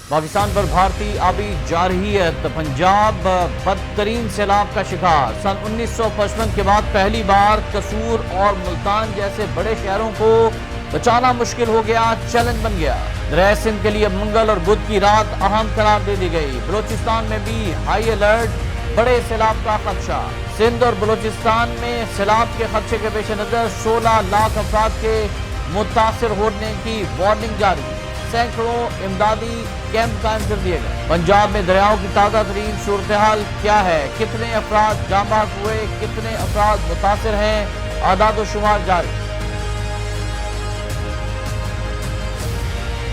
پاکستان پر بھارتی آبی جارحیت، پنجاب بدترین سیلاب کا شکار۔ سن 1955 کے بعد پہلی بار قصور اور ملتان جیسے بڑے شہروں کو بچانا مشکل ہو گیا، چیلنج بن گیا۔ دریائے سندھ کے لیے منگل اور بدھ کی رات اہم قرار دے دی گئی۔ بلوچستان میں بھی ہائی الرٹ، بڑے سیلاب کا خدشہ۔ سندھ اور بلوچستان میں سیلاب کے خدشے کے پیش نظر 16 لاکھ افراد کے متاثر ہونے کی وارننگ جاری۔ سینکڑوں امدادی کیمپ قائم کر دیے گئے۔ پنجاب میں دریاؤں کی تازہ ترین صورتحال کیا ہے؟ کتنے افراد جاں بحق ہوئے؟ کتنے افراد متاثر ہیں؟ اعداد و شمار جاری۔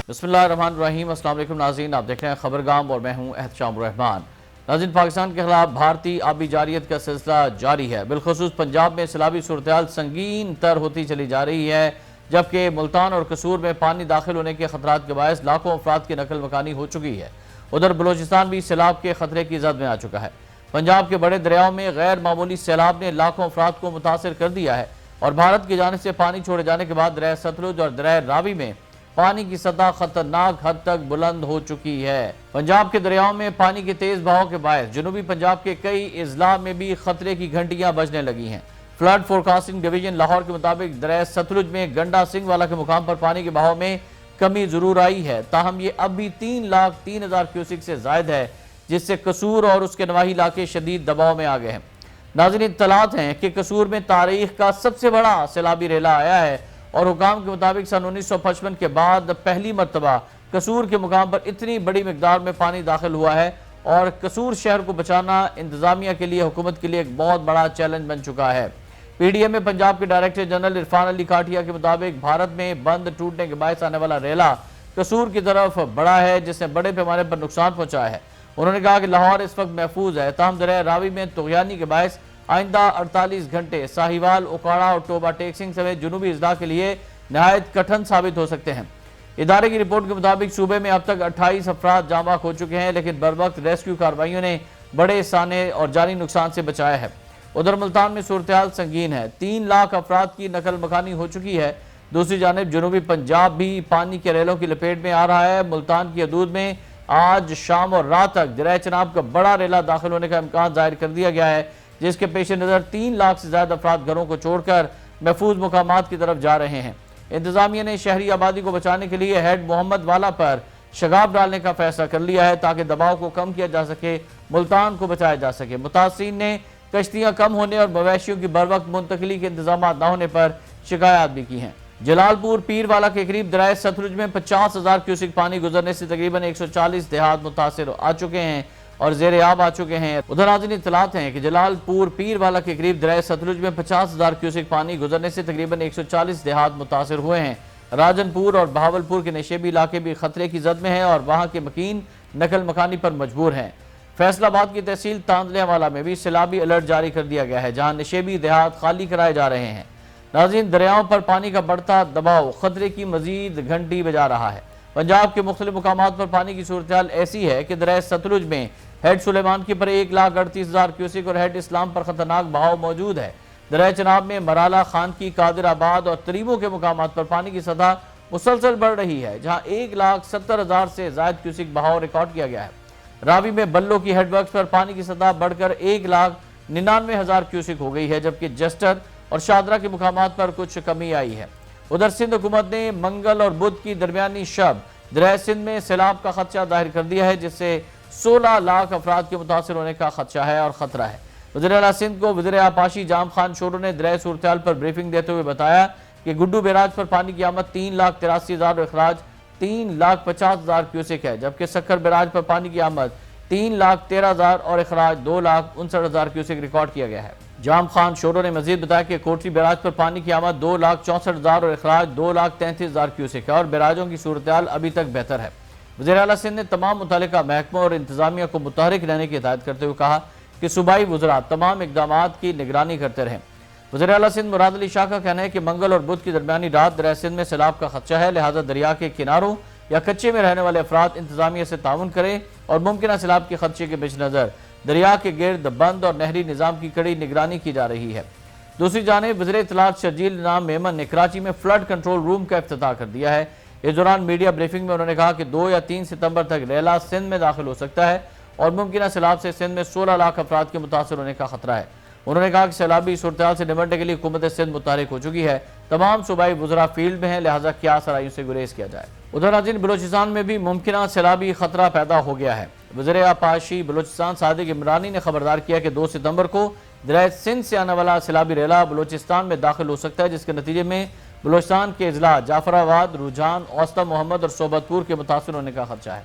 بسم اللہ الرحمن الرحیم۔ السلام علیکم ناظرین، آپ دیکھ رہے ہیں خبرگام اور میں ہوں احتشام الرحمان۔ ناظرین، پاکستان کے خلاف بھارتی آبی جارحیت کا سلسلہ جاری ہے۔ بالخصوص پنجاب میں سیلابی صورتحال سنگین تر ہوتی چلی جا رہی ہے، جبکہ ملتان اور قصور میں پانی داخل ہونے کے خطرات کے باعث لاکھوں افراد کی نقل مکانی ہو چکی ہے۔ ادھر بلوچستان بھی سیلاب کے خطرے کی زد میں آ چکا ہے۔ پنجاب کے بڑے دریاؤں میں غیر معمولی سیلاب نے لاکھوں افراد کو متاثر کر دیا ہے اور بھارت کی جانب سے پانی چھوڑے جانے کے بعد دریائے ستلج اور دریائے راوی میں پانی کی سطح خطرناک حد تک بلند ہو چکی ہے۔ پنجاب کے دریاؤں میں پانی کے تیز بہاؤ کے باعث جنوبی پنجاب کے کئی اضلاع میں بھی خطرے کی گھنٹیاں بجنے لگی ہیں۔ فلڈ فورکاسٹنگ ڈویژن لاہور کے مطابق دریائے ستلج میں گنڈا سنگھ والا کے مقام پر پانی کے بہاؤ میں کمی ضرور آئی ہے، تاہم یہ اب بھی 3,03,000 کیوسک سے زائد ہے، جس سے قصور اور اس کے نواحی علاقے شدید دباؤ میں آ گئے ہیں۔ ناظرین، اطلاعات ہیں کہ قصور میں تاریخ کا سب سے بڑا سیلابی ریلا آیا ہے اور حکام کے مطابق سن 1955 کے بعد پہلی مرتبہ قصور کے مقام پر اتنی بڑی مقدار میں پانی داخل ہوا ہے اور قصور شہر کو بچانا انتظامیہ کے لیے، حکومت کے لیے ایک بہت بڑا چیلنج بن چکا ہے۔ پی ڈی ایم میں پنجاب کے ڈائریکٹر جنرل عرفان علی کاٹھیا کے مطابق بھارت میں بند ٹوٹنے کے باعث آنے والا ریلا قصور کی طرف بڑا ہے، جس نے بڑے پیمانے پر نقصان پہنچایا ہے۔ انہوں نے کہا کہ لاہور اس وقت محفوظ ہے، تاہم دریائے راوی میں طغیانی کے باعث آئندہ 48 گھنٹے ساہیوال، اوکاڑا اور ٹوبہ ٹیک سنگھ سمیت جنوبی اضلاع کے لیے نہایت کٹھن ثابت ہو سکتے ہیں۔ ادارے کی رپورٹ کے مطابق صوبے میں اب تک 28 افراد جاں بحق ہو چکے ہیں، لیکن بروقت ریسکیو کارروائیوں نے بڑے سانے اور جانی نقصان سے بچایا ہے۔ ادھر ملتان میں صورتحال سنگین ہے، 3 لاکھ افراد کی نقل مکانی ہو چکی ہے۔ دوسری جانب جنوبی پنجاب بھی پانی کے ریلوں کی لپیٹ میں آ رہا ہے۔ ملتان کی حدود میں آج شام اور رات تک دریائے چناب کا بڑا ریلا داخل ہونے کا امکان ظاہر کر دیا گیا ہے، جس کے پیش نظر 3 لاکھ سے زیادہ افراد گھروں کو چھوڑ کر محفوظ مقامات کی طرف جا رہے ہیں۔ انتظامیہ نے شہری آبادی کو بچانے کے لیے ہیڈ محمد والا پر شگاف ڈالنے کا فیصلہ کر لیا ہے تاکہ دباؤ کو کم کیا جا سکے، ملتان کو بچایا جا سکے۔ متاثرین نے کشتیاں کم ہونے اور مویشیوں کی بروقت منتقلی کے انتظامات نہ ہونے پر شکایات بھی کی ہیں۔ جلال پور پیر والا کے قریب دریائے ستلج میں 50,000 کیوسک پانی گزرنے سے تقریباً 140 دیہات متاثر آ چکے ہیں اور زیر آب آ چکے ہیں۔ ادھر ناظرین، اطلاعات ہیں کہ جلال پور پیر والا کے قریب دریائے ستلج میں 50,000 کیوسک پانی گزرنے سے تقریباً 140 دیہات متاثر ہوئے ہیں۔ راجن پور اور بہاولپور کے نشیبی علاقے بھی خطرے کی زد میں ہیں اور وہاں کے مکین نقل مکانی پر مجبور ہیں۔ فیصل آباد کی تحصیل تاندلیہ والا میں بھی سیلابی الرٹ جاری کر دیا گیا ہے، جہاں نشیبی دیہات خالی کرائے جا رہے ہیں۔ ناظرین، دریاؤں پر پانی کا بڑھتا دباؤ خطرے کی مزید گھنٹی بجا رہا ہے۔ پنجاب کے مختلف مقامات پر پانی کی صورتحال ایسی ہے کہ دریائے ستلج میں ہیڈ سلیمان کی پر 1,38,000 کیوسک اور ہیڈ اسلام پر خطرناک بہاؤ موجود ہے۔ دریائے چناب میں مرالا، خان کی، قادر آباد اور تریبوں کے مقامات پر پانی کی سطح مسلسل بڑھ رہی ہے، جہاں 1,70,000 سے زائد کیوسک بہاؤ ریکارڈ کیا گیا ہے۔ راوی میں بلو کی ہیڈ ورکس پر پانی کی سطح بڑھ کر 1,99,000 کیوسک ہو گئی ہے، جبکہ جسٹر اور شادرہ کے مقامات پر کچھ کمی آئی ہے۔ ادھر سندھ حکومت نے منگل اور بدھ کی درمیانی شب دریائے سندھ میں سیلاب کا خدشہ ظاہر کر دیا ہے، جس سے 16 لاکھ افراد کے متاثر ہونے کا خدشہ ہے اور خطرہ ہے۔ وزیر اعلیٰ سندھ کو وزیر آبپاشی جام خان شورو نے دریائے صورتحال پر بریفنگ دیتے ہوئے بتایا کہ گڈو بیراج پر پانی کی آمد 3,83,000 اور اخراج 3,50,000 کیوسک ہے، جبکہ سکھر بیراج پر پانی کی آمد 3,13,000 اور اخراج 2,59,000 کیوسک ریکارڈ کیا گیا ہے۔ جام خان شورو نے مزید بتایا کہ کوٹری بیراج پر پانی کی آمد 2,64,000 اور اخراج 2,33,000 کیوسک ہے اور بیراجوں کی صورتحال ابھی تک بہتر ہے۔ وزیر اعلیٰ سندھ نے تمام متعلقہ محکموں اور انتظامیہ کو متحرک رہنے کی ہدایت کرتے ہوئے کہا کہ صوبائی وزراء تمام اقدامات کی نگرانی کرتے رہیں۔ وزیر اعلیٰ سندھ مراد علی شاہ کا کہنا ہے کہ منگل اور بدھ کی درمیانی رات دریائے سندھ میں سیلاب کا خدشہ ہے، لہٰذا دریا کے کناروں یا کچے میں رہنے والے افراد انتظامیہ سے تعاون کریں اور ممکنہ سیلاب کے خدشے کے پیش نظر دریا کے گرد بند اور نہری نظام کی کڑی نگرانی کی جا رہی ہے۔ دوسری جانب وزیر اطلاعات شرجیل نام میمن نے کراچی میں فلڈ کنٹرول روم کا افتتاح کر دیا ہے۔ اس دوران میڈیا بریفنگ میں انہوں نے کہا کہ 2 یا 3 ستمبر تک ریلا سندھ میں داخل ہو سکتا ہے اور ممکنہ سیلاب سے سندھ میں 16 لاکھ افراد کے متاثر ہونے کا خطرہ ہے۔ انہوں نے کہا کہ سیلابی صورتحال سے نمٹنے کے لیے حکومت سندھ متحرک ہو چکی ہے، تمام صوبائی وزراء فیلڈ میں ہیں، لہٰذا کیا سرائیوں سے گریز کیا جائے۔ ادھر ناظرین، بلوچستان میں بھی ممکنہ سیلابی خطرہ پیدا ہو گیا ہے۔ وزیر آبپاشی بلوچستان صادق عمرانی نے خبردار کیا کہ 2 ستمبر کو دریائے سندھ سے آنے والا سیلابی ریلا بلوچستان میں داخل ہو سکتا ہے، جس کے نتیجے میں بلوچستان کے اضلاع جعفر آباد، روجان، اوسطا محمد اور صوبت پور کے متاثر ہونے کا خدشہ ہے۔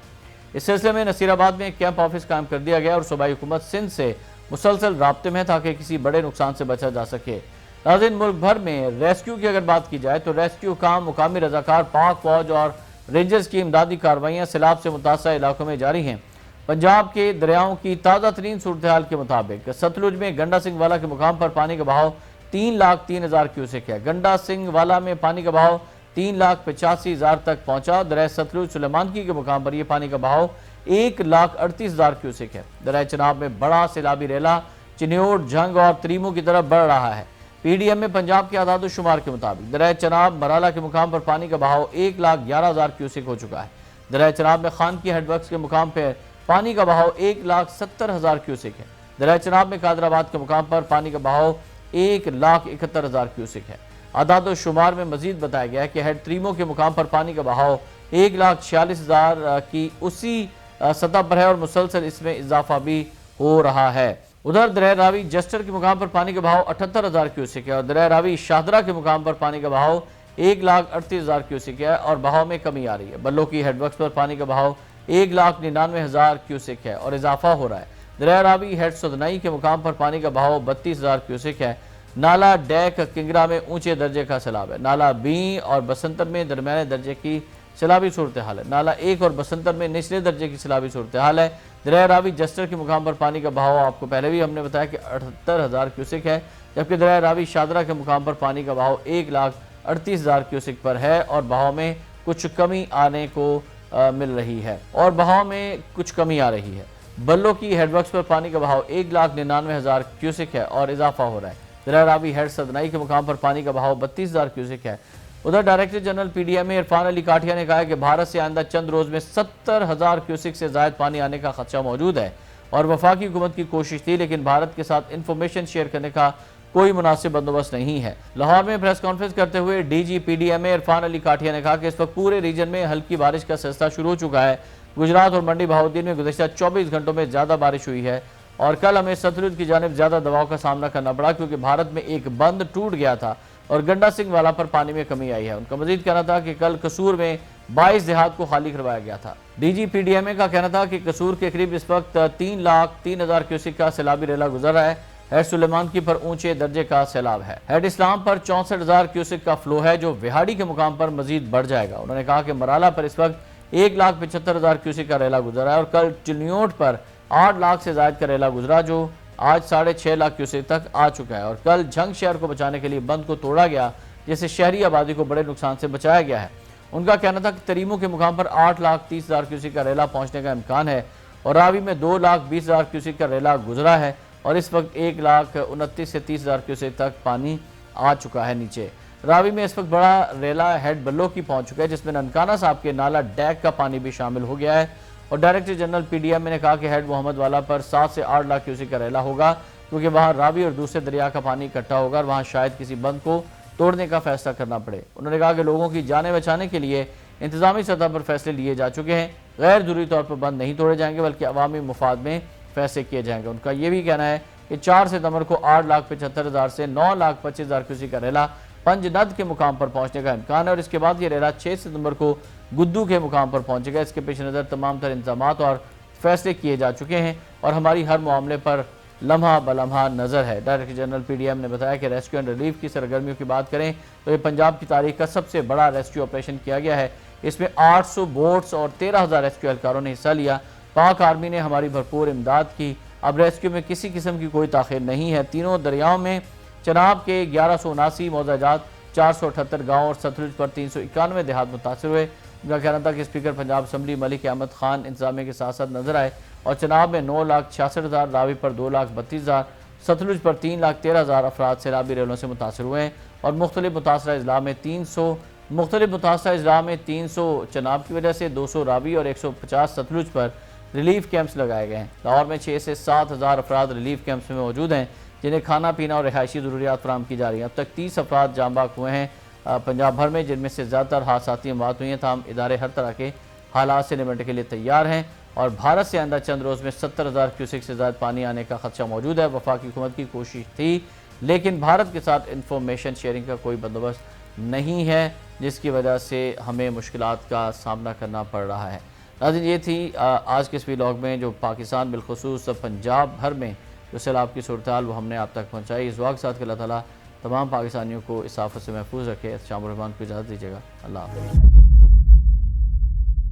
اس سلسلے میں نصیر آباد میں ایک کیمپ آفس قائم کر دیا گیا اور صوبائی حکومت سندھ سے مسلسل رابطے میں تاکہ کسی بڑے نقصان سے بچا جا سکے۔ ناظرین، ملک بھر میں ریسکیو کی اگر بات کی جائے تو ریسکیو کام مقامی رضاکار، پاک فوج اور رینجرز کی امدادی کارروائیاں سیلاب سے متاثرہ علاقوں میں جاری ہیں۔ پنجاب کے دریاؤں کی تازہ ترین صورتحال کے مطابق ستلج میں گنڈا سنگھ والا کے مقام پر پانی کا بہاؤ 3,03,000 کیوسک ہے۔ گنڈا سنگھ والا میں پانی کا بہاؤ 3,85,000 تک پہنچا۔ دریائے ستلج سلیمانکی کے مقام پر یہ پانی کا بہاؤ 1,38,000 کیوسک ہے۔ دریائے چناب میں بڑا سیلابی ریلا چنیوٹ، جھنگ اور تریمو کی طرف بڑھ رہا ہے۔ پی ڈی ایم میں پنجاب کے اعداد و شمار کے مطابق دریائے چناب مرالہ کے مقام پر پانی کا بہاؤ 1,11,000 کیوسک ہو چکا ہے۔ دریائے چناب میں خان کی ہیڈ ورکس کے مقام پر پانی کا بہاؤ 1,70,000 کیوسک ہے۔ دریائے چناب میں قادر آباد کے مقام پر پانی کا بہاؤ 1,71,000 کیوسک ہے۔ اعداد و شمار میں مزید بتایا گیا ہے کہ ہیڈ تریمو کے مقام پر پانی کا بہاؤ 1,46,000 کی اسی سطح پر ہے اور مسلسل اس میں اضافہ بھی ہو رہا ہے۔ ادھر دریائے راوی جسٹر کے مقام پر پانی کا بہاؤ 78,000 کیوسک ہے اور دریائے راوی شاہدرہ کے مقام پر پانی کا بہاؤ 1,38,000 کیوسک ہے اور بہاؤ میں کمی آ رہی ہے۔ بلو کی ہیڈ ورکس پر پانی کا بہاؤ 1,99,000 کیوسک ہے اور اضافہ ہو رہا ہے۔ دریائے راوی ہیڈ سدنائی کے مقام پر پانی کا بہاؤ 32,000 کیوسک ہے۔ نالا ڈیک کنگرا میں اونچے درجے کا سیلاب ہے۔ نالا بی اور بسنتر میں درمیانے درجے کی سیلابی صورتحال ہے۔ نالا 1 اور بسنتر میں نچلے درجے کی سیلابی صورتحال ہے۔ دریائے راوی جسٹر کے مقام پر پانی کا بہاؤ آپ کو پہلے بھی ہم نے بتایا کہ 78,000 کیوسک ہے، جبکہ دریائے راوی شاہدرہ کے مقام پر پانی کا بہاؤ 1,38,000 کیوسک پر ہے اور بہاؤ میں کچھ کمی آنے کو مل رہی ہے بلو کی ہیڈ ورکس پر پانی کا بہاؤ 1,99,000 کیوسک ہے اور اضافہ ہو رہا ہے۔ دریائے راوی ہیڈ سدنائی کے مقام پر پانی کا بہاؤ 32,000 کیوسک ہے۔ ادھر director general P D M A Irfan Ali Kathia نے کہا ہے کہ بھارت سے آئندہ چند روز میں 70,000 کیوسک سے زائد پانی آنے کا خدشہ موجود ہے اور وفاقی حکومت کی کوشش تھی، لیکن بھارت کے ساتھ انفارمیشن شیئر کرنے کا کوئی مناسب بندوبست نہیں ہے۔ لاہور میں پریس کانفرنس کرتے ہوئے D G P D M A Irfan Ali Kathia نے کہا کہ اس وقت پورے ریجن میں ہلکی بارش کا سلسلہ شروع ہو چکا ہے۔ گجرات اور منڈی بہاؤدین میں گزشتہ 24 گھنٹوں میں زیادہ بارش ہوئی ہے اور کل ہمیں ستلج کی جانب زیادہ دباؤ کا سامنا کرنا پڑا کیونکہ بھارت میں ایک بند ٹوٹ گیا تھا اور گنڈا سنگھ والا پر پانی میں کمی آئی ہے۔ ان کا مزید کہنا تھا کہ کل قصور میں 22 دیہات کو خالی کروایا گیا تھا۔ D G P D M A کا کہنا تھا کہ قصور کے قریب اس وقت 3,03,000 کیوسک کا سیلابی ریلا گزر رہا ہے۔ ہیڈ سلیمانکی پر اونچے درجے کا سیلاب ہے۔ ہیڈ اسلام پر 64,000 کیوسک کا فلو ہے جو وہاڑی کے مقام پر مزید بڑھ جائے گا۔ انہوں نے کہا کہ مرالہ پر اس وقت 1,75,000 کیوسک کا ریلا گزرا ہے اور کل چنیوٹ پر 8 لاکھ سے زائد کا ریلا گزرا جو آج 6.5 لاکھ کیوسک تک آ چکا ہے اور کل جھنگ شہر کو بچانے کے لیے بند کو توڑا گیا جس سے شہری آبادی کو بڑے نقصان سے بچایا گیا ہے۔ ان کا کہنا تھا کہ تریمو کے مقام پر 8,30,000 کیوسک کا ریلا پہنچنے کا امکان ہے اور راوی میں 2,20,000 کیوسک کا ریلا گزرا ہے اور اس وقت 1,29,000 سے 30,000 کیوسک تک پانی آ چکا ہے نیچے۔ راوی میں اس وقت بڑا ریلا ہیڈ بلو کی پہنچ چکا ہے جس میں ننکانہ صاحب کے نالا ڈیک کا پانی بھی شامل ہو گیا ہے اور director general P D M نے کہا کہ ہیڈ محمد والا پر 7 سے 8 لاکھ کیوسک کا ریلا ہوگا کیونکہ وہاں راوی اور دوسرے دریا کا پانی اکٹھا ہوگا اور وہاں شاید کسی بند کو توڑنے کا فیصلہ کرنا پڑے۔ انہوں نے کہا کہ لوگوں کی جانیں بچانے کے لیے انتظامی سطح پر فیصلے لیے جا چکے ہیں، غیر ضروری طور پر بند نہیں توڑے جائیں گے بلکہ عوامی مفاد میں فیصلے کیے جائیں گے۔ ان کا یہ بھی کہنا ہے کہ 4 ستمبر کو 8,75,000 سے 9,25,000 کیوسک کا ریلا پنجند کے مقام پر پہنچنے کا امکان ہے اور اس کے بعد یہ ریلا 6 ستمبر کو گدو کے مقام پر پہنچے گا۔ اس کے پیش نظر تمام تر انتظامات اور فیصلے کیے جا چکے ہیں اور ہماری ہر معاملے پر لمحہ بلمحہ نظر ہے۔ Director general P D M نے بتایا کہ ریسکیو اینڈ ریلیف کی سرگرمیوں کی بات کریں تو یہ پنجاب کی تاریخ کا سب سے بڑا ریسکیو آپریشن کیا گیا ہے۔ اس میں 800 بوٹس اور 13,000 ریسکیو اہلکاروں نے حصہ لیا۔ پاک آرمی نے ہماری بھرپور امداد کی۔ اب ریسکیو میں کسی قسم کی کوئی تاخیر نہیں ہے۔ تینوں دریاؤں میں چناب کے 1179 موضع جات، 478 گاؤں اور ستلج پر 391 دیہات متاثر ہوئے۔ ان کا کہنا تھا کہ اسپیکر پنجاب اسمبلی ملک احمد خان انتظامیہ کے ساتھ ساتھ نظر آئے اور چناب میں 9,66,000، راوی پر 2,32,000، ستلج پر 3,13,000 افراد سیلابی ریلوں سے متاثر ہوئے ہیں اور مختلف متاثرہ اضلاع میں مختلف متاثرہ اضلاع میں 300 چناب کی وجہ سے 200 راوی اور 150 ستلج پر ریلیف کیمپس لگائے گئے ہیں۔ لاہور میں 6 سے 7 ہزار افراد ریلیف کیمپس میں موجود ہیں، جنہیں کھانا پینا اور رہائشی ضروریات فراہم کی جا رہی ہیں۔ اب تک 30 افراد جاں بحق ہوئے ہیں پنجاب بھر میں، جن میں سے زیادہ تر حادثاتی اموات ہوئی ہیں، تاہم ادارے ہر طرح کے حالات سے نمٹنے کے لیے تیار ہیں اور بھارت سے آئندہ چند روز میں 70,000 کیوسک سے زائد پانی آنے کا خدشہ موجود ہے۔ وفاقی حکومت کی کوشش تھی لیکن بھارت کے ساتھ انفارمیشن شیئرنگ کا کوئی بندوبست نہیں ہے، جس کی وجہ سے ہمیں مشکلات کا سامنا کرنا پڑ رہا ہے۔ ناظرین، یہ تھی آج کے اس ویلاگ میں جو پاکستان بالخصوص پنجاب بھر میں جو سیلاب کی صورتحال وہ ہم نے آپ تک پہنچائی۔ اس دعا کے ساتھ کہ اللہ تعالیٰ تمام پاکستانیوں کو اس آفت سے محفوظ رکھے۔ شامر رحمان کو اجازت دیجیے گا۔ اللہ حافظ۔